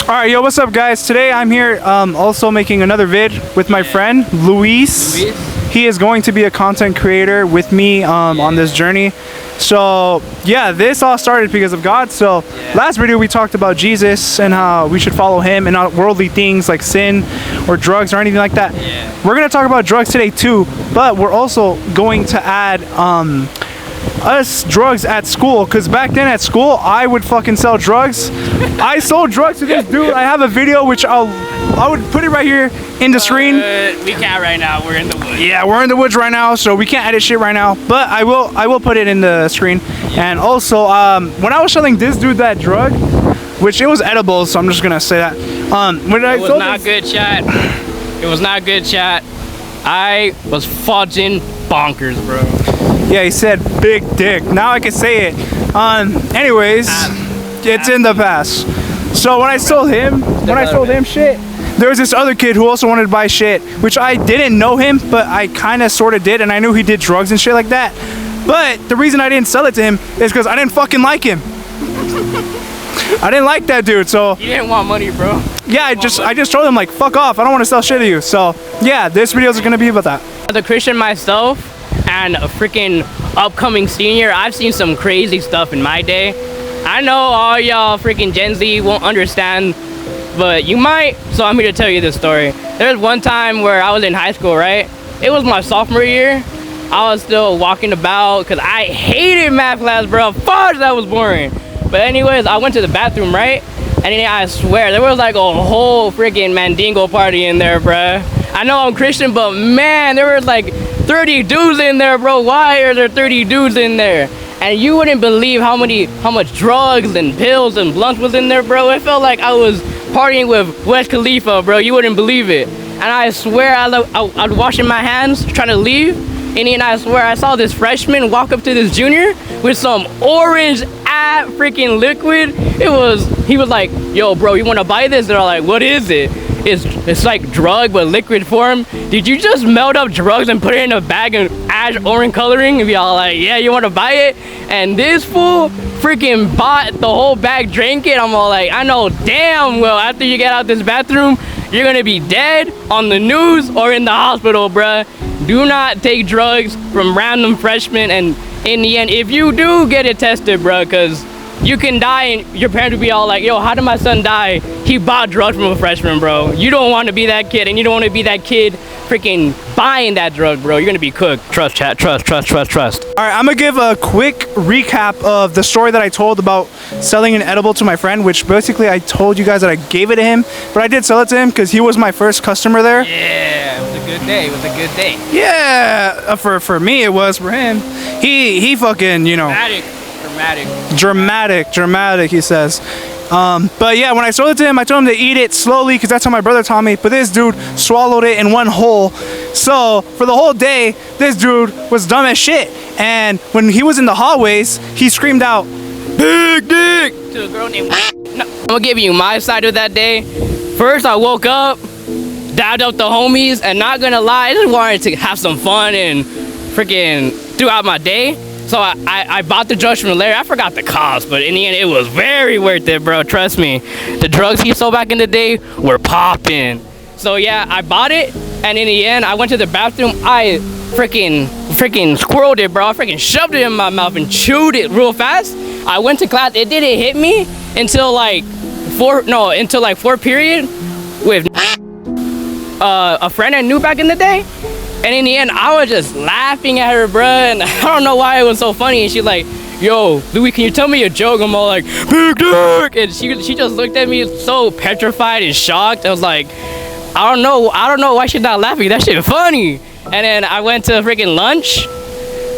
Alright, yo, what's up, guys? Today I'm here also making another vid with my friend, Luis. He is going to be a content creator with me on this journey. So, yeah, this all started because of God. So, last video we talked about Jesus and how we should follow him and not worldly things like sin or drugs or anything like that. We're going to talk about drugs today too, but we're also going to add us drugs at school, because back then at school I would fucking sell drugs. I sold drugs to this dude. I have a video which I would put it right here in the screen. We can't right now, we're in the woods. Yeah, we're in the woods right now, so we can't edit shit right now, but I will put it in the screen. And also when I was selling this dude that drug, which it was edible, so I'm just gonna say that It was not good, chat. It was not good, chat. I was fudging bonkers, bro. Yeah, he said big dick. Now I can say it. Anyways, it's in the past. So when I sold him shit, there was this other kid who also wanted to buy shit, which I didn't know him, but I kind of sort of did, and I knew he did drugs and shit like that. But the reason I didn't sell it to him is because I didn't fucking like him. I didn't like that dude, so. You didn't want money, bro. Yeah, I just told him, like, fuck off. I don't want to sell shit to you. So, yeah, this video is gonna be about that. As a Christian myself and a freaking upcoming senior, I've seen some crazy stuff in my day. I know all y'all freaking Gen Z won't understand, but you might, so I'm here to tell you this story. There was one time where I was in high school, right? It was my sophomore year. I was still walking about because I hated math class, bro. Fudge, that was boring. But anyways, I went to the bathroom, right? And then I swear, there was like a whole freaking Mandingo party in there, bruh. I know I'm Christian, but man, there were like 30 dudes in there, bro. Why are there 30 dudes in there? And you wouldn't believe how much drugs and pills and blunts was in there, bro. It felt like I was partying with Wiz Khalifa, bro. You wouldn't believe it. And I swear, I was washing my hands, trying to leave. And then I swear, I saw this freshman walk up to this junior with some orange freaking liquid. He was like, yo, bro, you want to buy this? They're like, what is it? It's like drug but liquid form. Did you just melt up drugs and put it in a bag of ash orange coloring? And y'all like, yeah, you want to buy it? And this fool freaking bought the whole bag, drank it. I'm all like, I know damn well after you get out this bathroom, you're gonna be dead, on the news, or in the hospital, bruh. Do not take drugs from random freshmen, and in the end, if you do, get it tested, bruh, because you can die and your parents will be all like, yo, how did my son die? He bought drugs from a freshman, bro. You don't want to be that kid, and you don't want to be that kid freaking buying that drug, bro. You're gonna be cooked. Trust, chat. Trust. All right, I'm gonna give a quick recap of the story that I told about selling an edible to my friend, which basically I told you guys that I gave it to him, but I did sell it to him because he was my first customer there. Yeah, it was a good day. It was a good day. Yeah, for me it was. For him, he fucking, you know. Dramatic, he says. But yeah, when I sold it to him, I told him to eat it slowly because that's how my brother taught me. But this dude swallowed it in one whole. So for the whole day, this dude was dumb as shit. And when he was in the hallways, he screamed out, "Big dick!" to a girl named. No, I'm gonna give you my side of that day. First, I woke up, dabbed up the homies, and not gonna lie, I just wanted to have some fun and freaking throughout my day. So I bought the drugs from Larry. I forgot the cost, but in the end, it was very worth it, bro. Trust me. The drugs he sold back in the day were popping. So yeah, I bought it, and in the end, I went to the bathroom. I freaking squirreled it, bro. I freaking shoved it in my mouth and chewed it real fast. I went to class. It didn't hit me until like fourth period with a friend I knew back in the day. And in the end, I was just laughing at her, bruh, and I don't know why it was so funny. And she's like, yo, Louis, can you tell me a joke? I'm all like, big dick! And she just looked at me so petrified and shocked. I was like, I don't know why she's not laughing. That shit funny. And then I went to freaking lunch,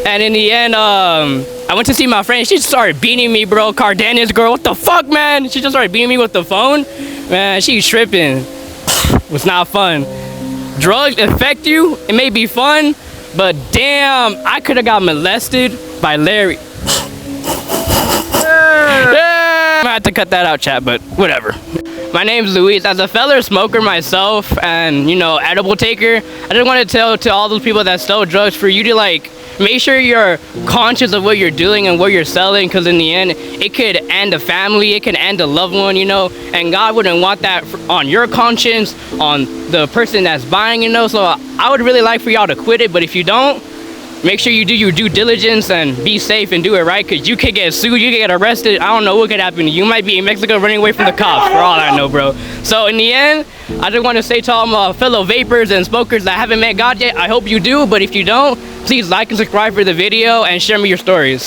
and in the end, I went to see my friend. She started beating me, bro. Cardenas girl, what the fuck, man? She just started beating me with the phone. Man, she's tripping. It was not fun. Drugs affect you. It may be fun, but damn, I could have got molested by Larry. I had to cut that out, chat, but whatever. My name's Luis. As a fellow smoker myself and, you know, edible taker, I just want to tell to all those people that sell drugs, for you to like make sure you're conscious of what you're doing and what you're selling, because in the end, it could end a family, it could end a loved one, you know, and God wouldn't want that on your conscience, on the person that's buying, you know. So I would really like for y'all to quit it, but if you don't, make sure you do your due diligence and be safe and do it right, because you could get sued, you could get arrested. I don't know what could happen to you. You might be in Mexico running away from the cops, for all I know, bro. So in the end, I just want to say to all my fellow vapors and smokers that haven't met God yet, I hope you do, but if you don't, please like and subscribe for the video and share me your stories.